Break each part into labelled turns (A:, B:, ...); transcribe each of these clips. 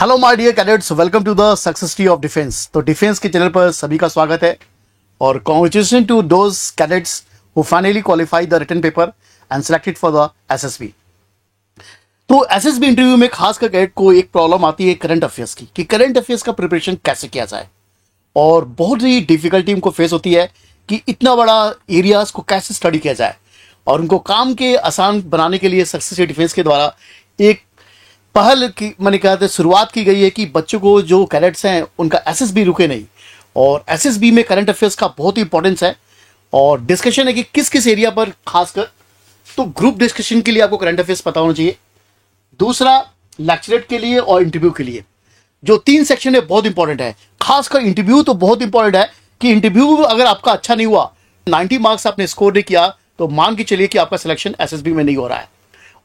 A: Hello my dear cadets, welcome to the success tree of defence. तो defence के channel पर सभी का स्वागत है और congratulation to those cadets who finally qualify the written paper and selected for the SSB. तो SSB interview में खासकर कैडेट को एक प्रॉब्लम आती है करंट अफेयर्स की, कि करंट अफेयर्स का प्रिपरेशन कैसे किया जाए, और बहुत ही डिफिकल्टी उनको फेस होती है कि इतना बड़ा एरियाज को कैसे स्टडी किया जाए। और उनको काम के आसान बनाने के लिए सक्सेस डिफेंस के द्वारा एक पहल की मैंने कहा था शुरुआत की गई है कि बच्चों को जो कैडेट्स हैं उनका एसएसबी रुके नहीं, और एसएसबी में करंट अफेयर्स का बहुत ही इंपॉर्टेंस है। और डिस्कशन है कि किस किस एरिया पर, खासकर तो ग्रुप डिस्कशन के लिए आपको करंट अफेयर्स पता होना चाहिए, दूसरा लेक्चरेट के लिए और इंटरव्यू के लिए। जो 3 सेक्शन है बहुत इंपॉर्टेंट है, खासकर इंटरव्यू तो बहुत इंपॉर्टेंट है कि इंटरव्यू अगर आपका अच्छा नहीं हुआ, 90 मार्क्स आपने स्कोर नहीं किया, तो मान के चलिए कि आपका सिलेक्शन एसएसबी में नहीं हो रहा है।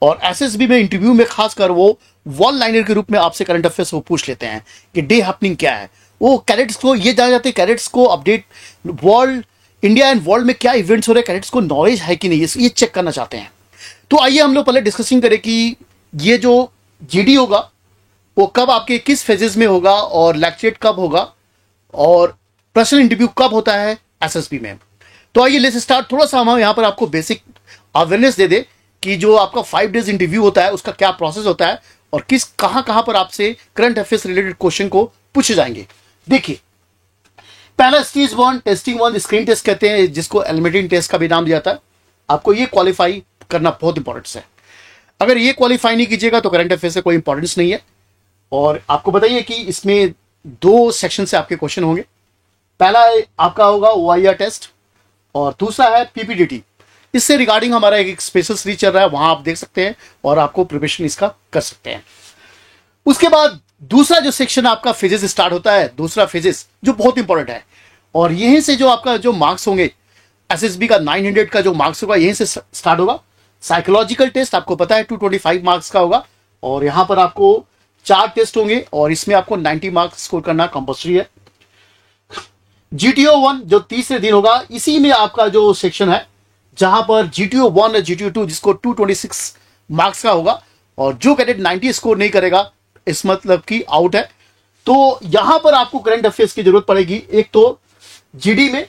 A: और एसएसबी में इंटरव्यू में खासकर वो वॉल लाइनर के रूप में आपसे करंट अफेयर्स वो पूछ लेते हैं कि डे हैपनिंग क्या है। वो कैडेट्स को ये जान जाते हैं, कैडेट्स को update world, India and world में क्या इवेंट्स हो रहे हैं, कैडेट्स को नॉलेज है कि नहीं, ये चेक करना चाहते हैं। तो आइए हम लोग पहले डिस्कसिंग करें कि ये जो जीडी होगा वो कब आपके किस फेजेस में होगा, और लेक्चरेट कब होगा, और पर्सनल इंटरव्यू कब होता है एसएसबी में। तो आइए लेट्स स्टार्ट। थोड़ा सा हम यहाँ पर आपको बेसिक अवेयरनेस दे दे कि जो आपका 5 डेज इंटरव्यू होता है उसका क्या प्रोसेस होता है, और किस कहां पर आपसे करंट अफेयर्स रिलेटेड क्वेश्चन को पूछे जाएंगे। देखिए, पहला स्टेज 1 टेस्टिंग 1 स्क्रीन टेस्ट कहते हैं, जिसको एलिमेंट्री टेस्ट का भी नाम दिया जाता है। आपको ये क्वालिफाई करना बहुत इंपॉर्टेंट है। अगर ये क्वालिफाई नहीं कीजिएगा तो करंट अफेयर्स से कोई इंपॉर्टेंस नहीं है। और आपको बताइए कि इसमें 2 सेक्शन से आपके क्वेश्चन होंगे। पहला आपका होगा OIR टेस्ट और दूसरा है PPDT। इससे रिगार्डिंग हमारा एक स्पेशल सीरीज चल रहा है, वहां आप देख सकते हैं और आपको प्रिपरेशन इसका कर सकते हैं। उसके बाद दूसरा जो सेक्शन आपका फिजिक्स स्टार्ट होता है, दूसरा फिजिक्स जो बहुत इंपॉर्टेंट है, और यहीं से जो आपका जो मार्क्स होंगे एसएसबी का 900 का जो मार्क्स होगा यहीं से स्टार्ट होगा। साइकोलॉजिकल टेस्ट आपको पता है 225 मार्क्स का होगा, और यहां पर आपको 4 टेस्ट होंगे और इसमें आपको 90 मार्क्स स्कोर करना कंपल्सरी है। GTO 1 जो तीसरे दिन होगा, इसी में आपका जो सेक्शन है जहां पर GTO 1 और GTO 2 जिसको 226 मार्क्स का होगा, और जो कैडेट 90 स्कोर नहीं करेगा इस मतलब की आउट है। तो यहां पर आपको करंट अफेयर्स की जरूरत पड़ेगी। एक तो जीडी में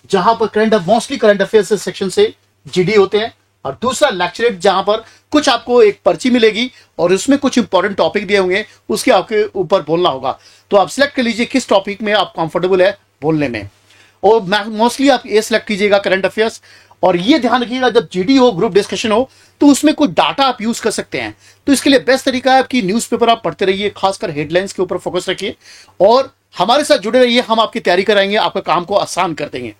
A: जहां पर मोस्टली करंट अफेयर्स सेक्शन से जीडी होते हैं, और दूसरा लेक्चरेट जहां पर कुछ आपको एक पर्ची मिलेगी और उसमें कुछ इंपॉर्टेंट टॉपिक दिए होंगे, उसके आपके ऊपर बोलना होगा। तो आप सिलेक्ट कर लीजिए किस टॉपिक में आप कंफर्टेबल है बोलने में, और मोस्टली आप ये सिलेक्ट कीजिएगा करंट अफेयर्स। और ये ध्यान रखिएगा जब जीडी हो, ग्रुप डिस्कशन हो, तो उसमें कुछ डाटा आप यूज कर सकते हैं। तो इसके लिए बेस्ट तरीका है कि न्यूज़पेपर आप पढ़ते रहिए, खासकर हेडलाइंस के ऊपर फोकस रखिए और हमारे साथ जुड़े रहिए। हम आपकी तैयारी कराएंगे, आपका काम को आसान कर देंगे।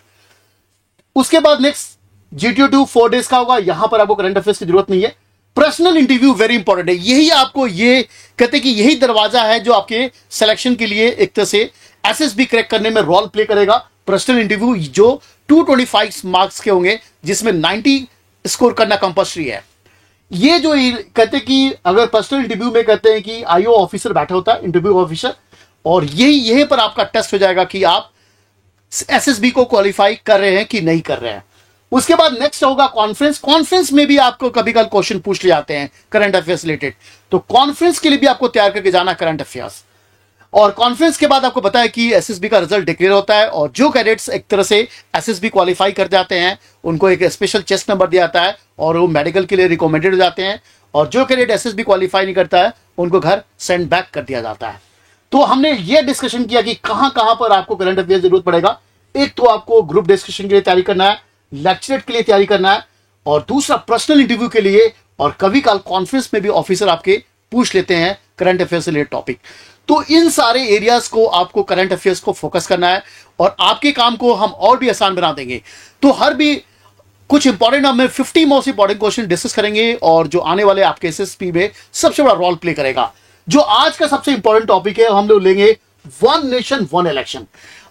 A: उसके बाद नेक्स्ट GTO 2 4 डेज का होगा। यहां पर आपको करंट अफेयर्स की जरूरत नहीं है। पर्सनल इंटरव्यू वेरी इंपॉर्टेंट है। यही आपको ये कहते हैं कि यही दरवाजा है जो आपके सिलेक्शन के लिए एक तरह से एसएसबी क्रैक करने में रोल प्ले करेगा। पर्सनल इंटरव्यू जो 225 मार्क्स के होंगे, जिसमें 90 स्कोर करना कंपल्सरी है। ये जो कहते हैं कि अगर पर्सनल इंटरव्यू में कहते हैं कि IO ऑफिसर बैठा होता है, इंटरव्यू ऑफिसर, और यही पर आपका टेस्ट हो जाएगा कि आप एसएसबी को क्वालिफाई कर रहे हैं कि नहीं कर रहे हैं। उसके बाद नेक्स्ट होगा कॉन्फ्रेंस। कॉन्फ्रेंस में भी आपको कभी कल क्वेश्चन पूछ ले जाते हैं करंट अफेयर्स रिलेटेड, तो कॉन्फ्रेंस के लिए भी आपको तैयार करके जाना करंट अफेयर्स। और कॉन्फ्रेंस के बाद आपको पता है कि एसएसबी का रिजल्ट डिक्लेयर होता है, और जो कैडेट्स एक तरह से एसएसबी क्वालिफाई कर जाते हैं उनको एक स्पेशल चेस्ट नंबर दिया जाता है और वो मेडिकल के लिए रिकमेंडेड हो जाते हैं, और जो कैडेट एसएसबी क्वालिफाई नहीं करता है उनको घर सेंड बैक कर दिया जाता है। तो हमने ये डिस्कशन किया कि कहां कहां पर आपको करंट अफेयर्स जरूरत पड़ेगा। एक तो आपको ग्रुप डिस्कशन के लिए तैयारी करना है, लेक्चरेट के लिए तैयारी करना है, और दूसरा पर्सनल इंटरव्यू के लिए, और कभी काल कॉन्फ्रेंस में भी ऑफिसर आपके पूछ लेते हैं करंट अफेयर्स से रिलेटेड टॉपिक। तो इन सारे एरियाज को आपको करंट अफेयर्स को फोकस करना है, और आपके काम को हम और भी आसान बना देंगे। तो हर भी कुछ इंपॉर्टेंट हमें 50 मोस्ट इंपॉर्टेंट क्वेश्चन डिस्कस करेंगे, और जो आने वाले आपके एसएसबी में सबसे बड़ा रोल प्ले करेगा। जो आज का सबसे इंपॉर्टेंट टॉपिक है, हम लोग लेंगे 1 नेशन 1 इलेक्शन।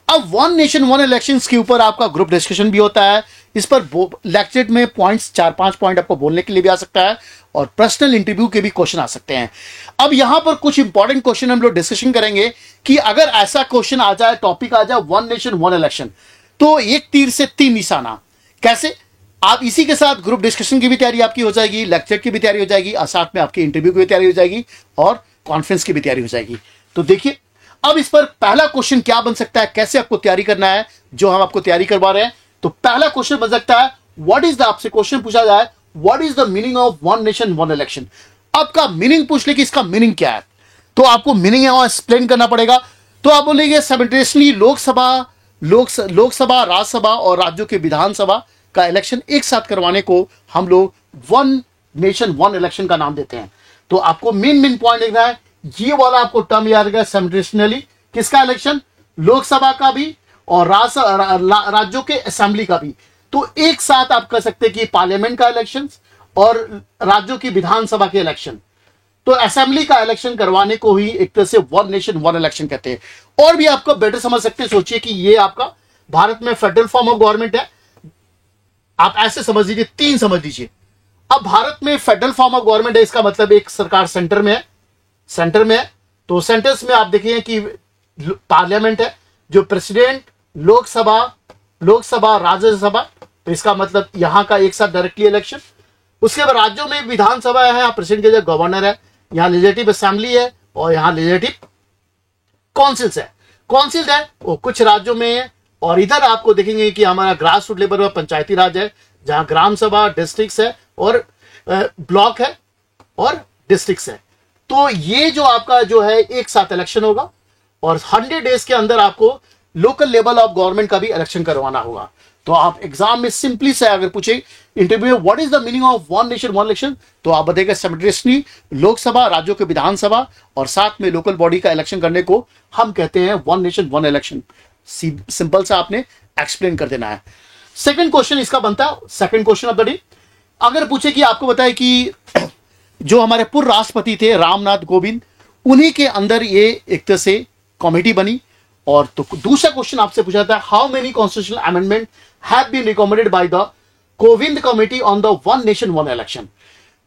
A: अब 1 नेशन 1 इलेक्शंस के ऊपर आपका ग्रुप डिस्कशन भी होता है। इस पर लेक्चर में पॉइंट्स 4-5 पॉइंट आपको बोलने के लिए भी आ सकता है, और पर्सनल इंटरव्यू के भी क्वेश्चन आ सकते हैं। अब यहां पर कुछ इंपॉर्टेंट क्वेश्चन हम लोग डिस्कशन करेंगे कि अगर ऐसा क्वेश्चन आ जाए, टॉपिक आ जाए 1 नेशन 1 इलेक्शन, तो एक तीर से 3 निशाना। कैसे? आप इसी के साथ ग्रुप डिस्कशन की भी तैयारी आपकी हो जाएगी, लेक्चर की भी तैयारी हो जाएगी, और साथ में आपकी इंटरव्यू की भी तैयारी हो जाएगी, और कॉन्फ्रेंस की भी तैयारी हो जाएगी। तो देखिए अब इस पर पहला क्वेश्चन क्या बन सकता है, कैसे आपको तैयारी करना है, जो हम आपको तैयारी करवा रहे हैं। तो पहला क्वेश्चन बन सकता है व्हाट इज द, आपसे क्वेश्चन पूछा जाए what is the meaning of one nation one election. आपका मीनिंग पूछ ले कि इसका मीनिंग क्या है, तो आपको मीनिंग यहां एक्सप्लेन करना पड़ेगा। तो आप बोलेंगे साइमल्टेनियसली लोकसभा राज्यसभा और राज्यों के विधानसभा का इलेक्शन एक साथ करवाने को हम लोग वन नेशन वन इलेक्शन का नाम देते हैं। तो आपको मेन पॉइंट देखना है, ये वाला आपको टर्म याद रखना है, साइमल्टेनियसली किसका इलेक्शन, लोकसभा का भी और राज्यों के असेंबली का भी। तो एक साथ आप कह सकते हैं कि पार्लियामेंट का इलेक्शन और राज्यों की विधानसभा के इलेक्शन, तो असेंबली का इलेक्शन करवाने को ही एक तरह से वन नेशन वन इलेक्शन कहते हैं। और भी आपको बेटर समझ सकते हैं, सोचिए कि ये आपका भारत में फेडरल फॉर्म ऑफ गवर्नमेंट है, आप ऐसे समझ लीजिए, तीन समझ लीजिए। अब भारत में फेडरल फॉर्म ऑफ गवर्नमेंट है, इसका मतलब एक सरकार सेंटर में है, तो सेंटर्स में आप देखिए कि पार्लियामेंट है, जो प्रेसिडेंट, लोकसभा राज्यसभा, तो इसका मतलब यहां का एक साथ डायरेक्टली इलेक्शन। उसके बाद राज्यों में विधानसभा है, यहाँ प्रेसिडेंट के जगह गवर्नर है, यहाँ लेजिस्लेटिव असेंबली है और यहाँ लेजिस्लेटिव काउंसिल्स है। काउंसिल है वो कुछ राज्यों में है, और इधर आपको देखेंगे कि हमारा ग्रास रूट लेवल पर पंचायती राज है, जहां ग्राम सभा, डिस्ट्रिक्ट है और ब्लॉक है और डिस्ट्रिक्ट है। तो ये जो आपका जो है एक साथ इलेक्शन होगा और 100 डेज के अंदर आपको लोकल लेवल ऑफ गवर्नमेंट का भी इलेक्शन करवाना होगा। तो आप एग्जाम में सिंपली से अगर पूछे इंटरव्यू में what is the meaning of one nation one election, तो आप बताएगा साइमल्टेनियसली लोकसभा, राज्यों के विधानसभा और साथ में लोकल बॉडी का इलेक्शन करने को हम कहते हैं one nation one election. Simple सा आपने एक्सप्लेन कर देना है। सेकंड क्वेश्चन इसका बनता है, second question of the day, अगर पूछे कि आपको बताए कि जो हमारे पूर्व राष्ट्रपति थे रामनाथ कोविंद, उन्हीं के अंदर ये एक तरह से कमेटी बनी। और तो दूसरा क्वेश्चन आपसे पूछा था how many constitutional amendment have been recommended by the Kovind committee on the one nation one election.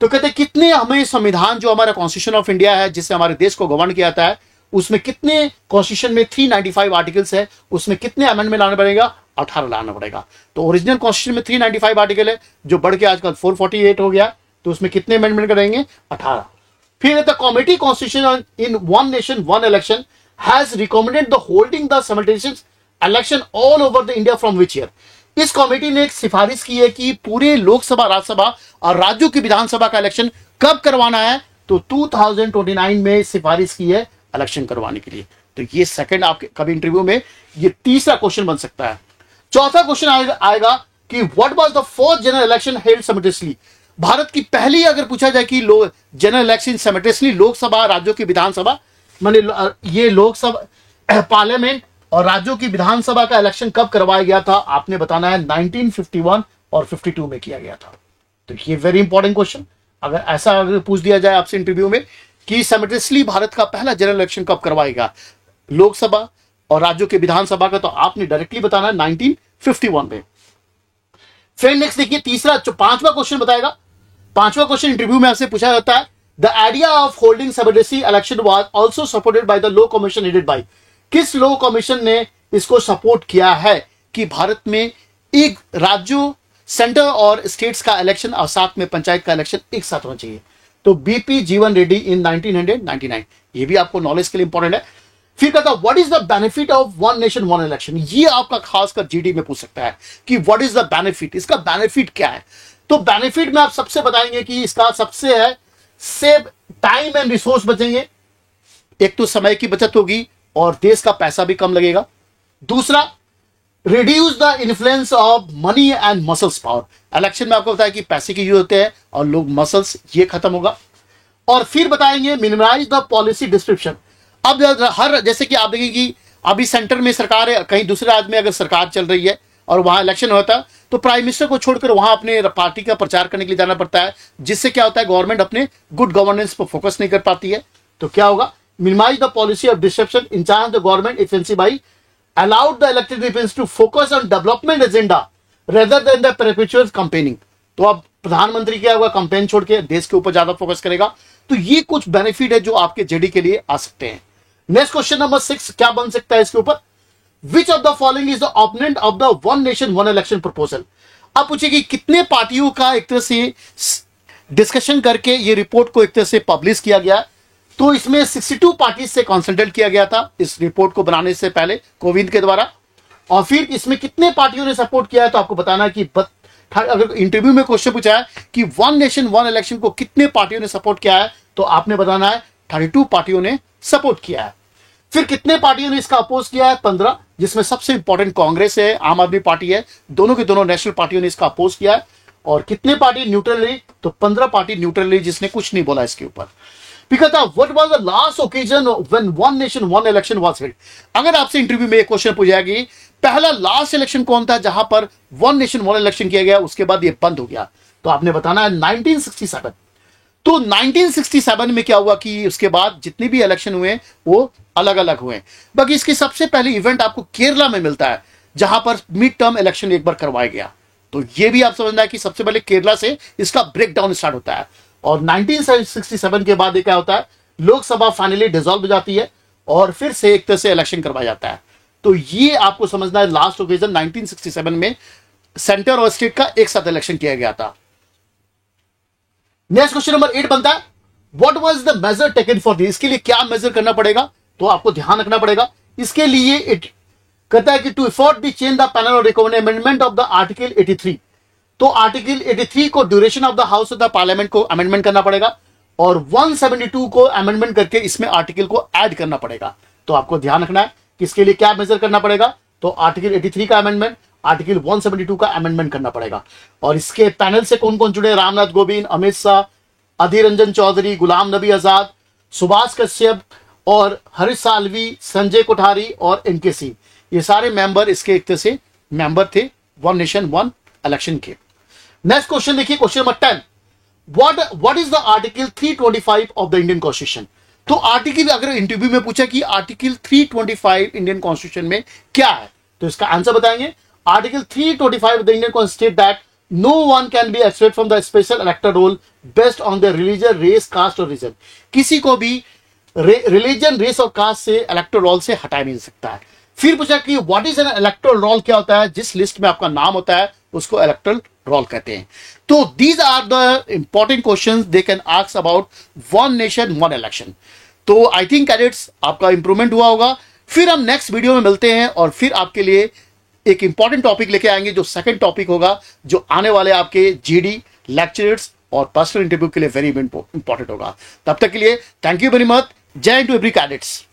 A: तो कहते हैं कितने हमें संविधान जो हमारा कॉन्स्टिट्यूशन ऑफ इंडिया है जिससे हमारे देश को गवर्न किया जाता है, उसमें कितने कॉन्स्टिट्यूशन में 395 आर्टिकल्स है, उसमें कितने अमेंडमेंट लाना पड़ेगा, 18 लाना पड़ेगा। तो ओरिजिनल कॉन्स्टिट्यूशन में 395 आर्टिकल है जो बढ़ के आजकल 448 हो गया, तो उसमें कितने अमेंडमेंट करेंगे, 18। फिर the committee constitution in one nation one election has recommended the holding the simultaneous election all over the India from which year. इस कमेटी ने एक सिफारिश की है कि पूरे लोकसभा, राज्यसभा और राज्यों की विधानसभा का इलेक्शन कब करवाना है, तो 2029 में सिफारिश की है इलेक्शन करवाने के लिए। तो ये सेकंड आपके कभी इंटरव्यू में ये तीसरा क्वेश्चन बन सकता है। चौथा क्वेश्चन आएगा कि what was the first general election held simultaneously. Bharat की पहली अगर पूछा जाए कि जनरल इलेक्शन साइमल्टेनियसली लोकसभा, राज्यों की विधानसभा, माने ये लोकसभा, पार्लियामेंट और राज्यों की विधानसभा का इलेक्शन कब करवाया गया था, आपने बताना है 1951 और 52 में किया गया था। तो ये वेरी इंपॉर्टेंट क्वेश्चन, अगर पूछ दिया जाए आपसे इंटरव्यू में कि साइमल्टेनियसली भारत का पहला जनरल इलेक्शन कब करवाएगा, लोकसभा और राज्यों के विधानसभा का, तो आपने डायरेक्टली बताना है 1951 में। फिर नेक्स्ट देखिए तीसरा, पांचवा क्वेश्चन बताएगा। पांचवा क्वेश्चन इंटरव्यू में आपसे पूछा जाता है the idea of holding simultaneously election was also supported by the law commission headed by. किस लॉ कमीशन ने इसको सपोर्ट किया है कि भारत में एक राज्यों, सेंटर और स्टेट्स का इलेक्शन और साथ में पंचायत का इलेक्शन एक साथ होना चाहिए, तो बीपी जीवन रेड्डी इन 1999। ये भी आपको नॉलेज के लिए इंपॉर्टेंट है। फिर कहता what is the benefit of one nation one election. ये आपका खासकर जीडी में पूछ सकता है कि व्हाट इज द बेनिफिट, इसका बेनिफिट क्या है। तो बेनिफिट में आप सबसे बताएंगे कि इसका सबसे है सेव टाइम एंड रिसोर्स बचेंगे, एक तो समय की बचत होगी और देश का पैसा भी कम लगेगा। दूसरा, reduce the influence of money and muscles power. Election में आपको बताया कि पैसे की यूज होते हैं और लोग मसल्स, ये खत्म होगा। और फिर बताएंगे मिनिमाइज द पॉलिसी डिस्क्रिप्शन। अब हर, जैसे कि आप देखेंगे कि अभी सेंटर में सरकार है, कहीं दूसरे राज्य में अगर सरकार चल रही है और वहां इलेक्शन होता है, तो प्राइम मिनिस्टर को छोड़कर वहां अपने पार्टी का प्रचार करने के लिए जाना पड़ता है, जिससे क्या होता है गवर्नमेंट अपने गुड गवर्नेंस पर फोकस नहीं कर पाती है। तो क्या होगा, minimise the policy of disruption, in charge the government offensive by allowed the elected representatives to focus on development agenda rather than the perpetual campaigning। तो अब प्रधानमंत्री क्या होगा, कैंपेन छोड़ के देश के ऊपर ज्यादा फोकस करेगा। तो ये कुछ बेनिफिट है जो आपके जेडी के लिए आ सकते हैं। नेक्स्ट क्वेश्चन नंबर 6 क्या बन सकता है इसके ऊपर, which of the following is the opponent of the one nation one election proposal. आप पूछिए कि कितने पार्टियों का एक तरह से डिस्कशन करके ये रिपोर्ट को एक तरह से पब्लिश किया गया। तो इसमें 62 पार्टी से कंसल्टेट किया गया था इस रिपोर्ट को बनाने से पहले कोविंद के द्वारा। और फिर इसमें कितने पार्टियों ने सपोर्ट किया है तो आपको बताना है कि अगर इंटरव्यू में क्वेश्चन पूछा है कि वन नेशन वन इलेक्शन को कितने पार्टियों ने सपोर्ट किया है तो आपने बताना है 32 पार्टियों ने सपोर्ट किया है। फिर कितने पार्टियों ने इसका अपोज किया है? 15, जिसमें सबसे इंपॉर्टेंट कांग्रेस है, आम आदमी पार्टी है, दोनों के दोनों नेशनल पार्टियों ने इसका अपोज किया है। और कितने पार्टी न्यूट्रल रही? तो 15 पार्टी न्यूट्रल रही, जिसने कुछ नहीं बोला इसके ऊपर। What was the last occasion when one nation one election was held? अगर आपसे इंटरव्यू में एक क्वेश्चन पूछा कि पहला लास्ट इलेक्शन कौन था जहां पर वन नेशन वन इलेक्शन किया गया, उसके बाद ये बंद हो गया, तो आपने बताना है 1967। तो 1967 में क्या हुआ कि उसके बाद जितने भी इलेक्शन हुए वो अलग अलग हुए। बाकी इसके सबसे पहले इवेंट आपको केरला में मिलता है जहां पर मिड टर्म इलेक्शन एक बार करवाया गया। तो ये भी आप समझना है कि सबसे पहले केरला से इसका ब्रेकडाउन स्टार्ट होता है। और 1967 के बाद क्या होता है, लोकसभा फाइनली डिसॉल्व हो जाती है और फिर से एक तरह से इलेक्शन करवाया जाता है। तो ये आपको समझना है लास्ट ओकेजन 1967 में सेंटर और स्टेट का एक साथ इलेक्शन किया गया था। नेक्स्ट क्वेश्चन नंबर 8 बनता है, what was the measure taken for this? इसके लिए क्या मेजर करना पड़ेगा तो आपको ध्यान रखना पड़ेगा। इसके लिए इट कहता है कि to afford the change the panel और recommend amendment of the article 83। तो आर्टिकल 83 को duration of the house of the parliament को अमेंडमेंट करना पड़ेगा और 172 को अमेंडमेंट करके इसमें आर्टिकल को ऐड करना पड़ेगा। तो आपको ध्यान रखना है कि इसके लिए क्या मेजर करना पड़ेगा, तो आर्टिकल 83 का अमेंडमेंट, आर्टिकल 172 का अमेंडमेंट करना पड़ेगा। और इसके पैनल से कौन कौन जुड़े? रामनाथ कोविंद, अमित शाह, अधीर रंजन चौधरी, गुलाम नबी आजाद, सुभाष कश्यप और हरीश साल्वी, संजय कोठारी और एनके सिंह, ये सारे मेंबर इसके एक तरह से मेंबर थे वन नेशन वन इलेक्शन के। नेक्स्ट क्वेश्चन देखिए, question number 10, what is the article 325 of the Indian constitution? तो आर्टिकल अगर इंटरव्यू में पूछा कि आर्टिकल 325 इंडियन कॉन्स्टिट्यूशन में क्या है तो इसका आंसर बताएंगे। Article 325 of the Indian constitution that no one can be expect from the special elector roll based on the religion, race, caste और रीजन। किसी को भी रिलीजन, रेस और कास्ट से इलेक्टर रोल से हटाया नहीं सकता है। फिर पूछा कि what is an electoral roll? क्या होता है? जिस लिस्ट में आपका नाम होता है उसको इलेक्टोरल रोल कहते हैं। तो these are the important questions they can ask about one nation one election. तो आई थिंक कैडेट्स आपका इंप्रूवमेंट हुआ होगा। फिर हम नेक्स्ट वीडियो में मिलते हैं और फिर आपके लिए एक इंपॉर्टेंट टॉपिक लेके आएंगे जो सेकंड टॉपिक होगा, जो आने वाले आपके जीडी, लेक्चरर्स और पर्सनल इंटरव्यू के लिए वेरी इंपॉर्टेंट होगा। तब तक के लिए थैंक यू वेरी मच। जय हिंद टू एवरी कैडेट्स।